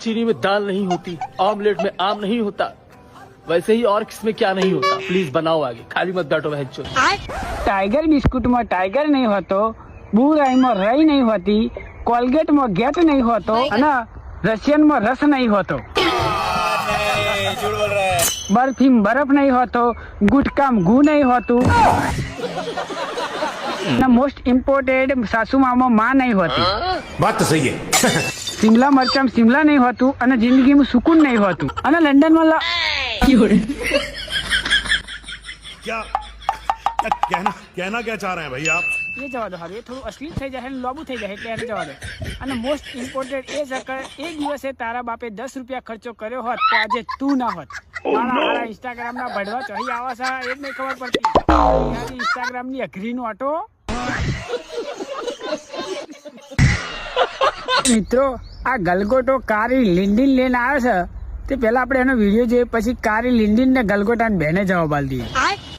चीनी में दाल नहीं होती, ऑमलेट में आम नहीं होता, वैसे ही और किसमें क्या नहीं होता। प्लीज बनाओ आगे, खाली मत बैठो बहन चो। टाइगर बिस्कुट में टाइगर नहीं होतो, बुराई में रई नहीं होती, कोलगेट में गेट नहीं होतो, है ना, रशियन में रस नहीं होतो, बर्फी में बर्फ नहीं होतो, गुटका में गू नहीं होतू, मोस्ट इम्पोर्टेंट सासू मामा माँ नहीं होती। बात तो सही है। शिमला मरचा में शिमला नहीं होतू, અને जिंदगी में सुकून नहीं होतू, અને लंदन में क्या कहना क्या चाह रहे हैं भाई आप? ये जवा दो, હવે થોડું અશ્લીલ થઈ જાય, લોબુ થઈ જાય, એટલે એને જવા દો। અને મોસ્ટ ઇમ્પોર્ટન્ટ એ છે કે એક દિવસે તારા બાપે 10 રૂપિયા ખર્ચો કર્યો હોત તો આજે તું ના હોત। મારા ઇન્સ્ટાગ્રામ ના ભડવા ચડી આવા છે, એ જ નહીં ખબર પડતી। ઇન્સ્ટાગ્રામ ની અઘરી નો ઓટો। મિત્રો, આ ગલગોટો કારી લીંડીન લઈને આવ્યો છે, તે પહેલા આપણે એનો વિડીયો જોઈએ, પછી કારી લીંડીન ને ગલગોટા બેને જવાબ આલ દઈએ।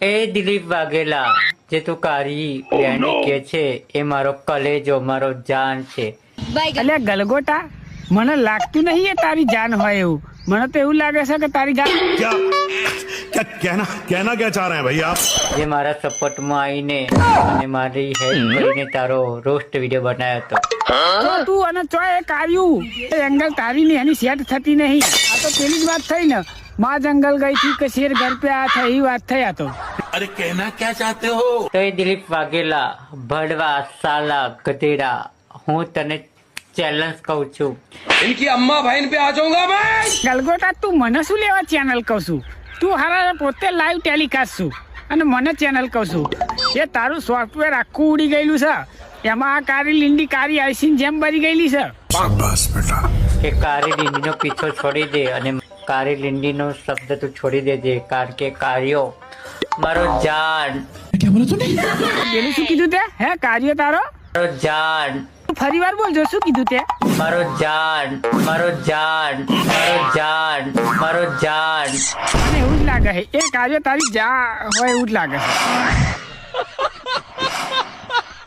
એ દિલીપ વાઘેલા, જે તું કારી બેને કે છે એ મારો કલેજો, મારો જાન છે। એટલે ગલગોટા, મને લાગતું નહીં એ તારી જાન હોય એવું, મને તો એવું લાગે છે કે તારી જાન। कहना क्या चाह रहे हैं भाई आप? જે મારા સપોર્ટ માં આવીને અને મારી હેલ્પ કરીને તારો રોસ્ટ વિડીયો બનાવ્યો હતો। તો તું અને ચોય કાર્યું એ એંગલ તારી ની એની સેટ થતી નહીં। આ તો પેલી જ વાત થઈ ને, માં જંગલ ગઈ थी કે શેર घर पे आया था, એ વાત થઈ। આ તો अरे कहना क्या चाहते हो? તો એ દિલીપ વાઘેલા, ભડવા, સાલા, ગધેડા, હું તને ચેલેન્જ કહું છું। इनकी अम्मा बहन पे आ जाऊंगा मैं। ગલગોટા, તું મને શું લેવા ચેનલ કહું છું? તું હારા પોતે લાઈવ ટેલિકાસ્ટ છું અને મને ચેનલ કહું છું। એ તારું સોફ્ટવેર આખું ઉડી ગયેલું છે, એમાં આ કારી લીંડી કારી આઈસીન જેમ બરી ગયેલી છે। बस बेटा। કે કારી લીંડીનો પીછો છોડી દે અને કારી લીંડીનો શબ્દ તું છોડી દેજે, કારણ કે કાર્યો મારો જાન। પેલું શું કીધું તે? હે, કાર્ય તારો મારો જાન, ફરી વાર બોલજો, શું કીધું તે? મારો જાન, મારો જાન, મારો જાન, મારો જાન। મને એવું જ લાગે છે એ કાર્ય તારી જા હોય એવું જ લાગે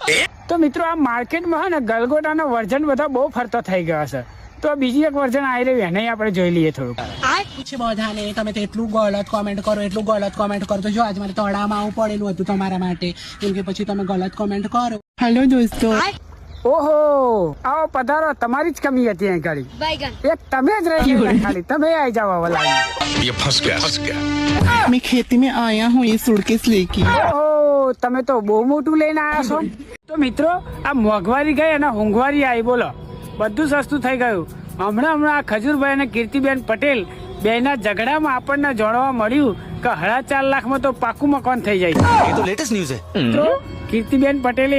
છે। તો મિત્રો, આ માર્કેટમાં હે ને ગલગોટાનો વર્ઝન બધા બહુ ફરતો થઈ ગયો છે, તો બીજી એક વર્ઝન આવી રહ્યું, એને આપણે જોઈ લઈએ થોડુંક। પૂછે બધાને, તમે તો એટલું ગલત કોમેન્ટ કરો, એટલું ગલત કોમેન્ટ કરો, તો જો આજ મારે તળામાં આવું પડેલું હતું તમારા માટે, કેમ કે પછી તમે ગલત કોમેન્ટ કરો। હેલો દોસ્તો, ઓહો, આવો પધારો, તમારી જ કમી હતી અહીં ગાડી, એક તમે જ રહી ગયા, ખાલી તમે આવી જાવ વલા। ये फंस गया। मैं खेती में आया हूँ ये सूटकेस लेके। ઓહો, તમે તો બહુ મોટું લઈને આવ્યા છો। તો મિત્રો, આ મોંઘવારી ગઈ અને ઊંઘવારી આવી, બોલો, બધું સસ્તું થઈ ગયું। હમણાં આ ખજૂરભાઈ અને કીર્તિબેન પટેલ બેના ઝઘડામાં આપણને જાણવા મળ્યું કે 4.5 લાખમાં તો પાકું મકાન થઈ જાય। ये तो लेटेस्ट न्यूज है। તો કીર્તિબેન પટેલે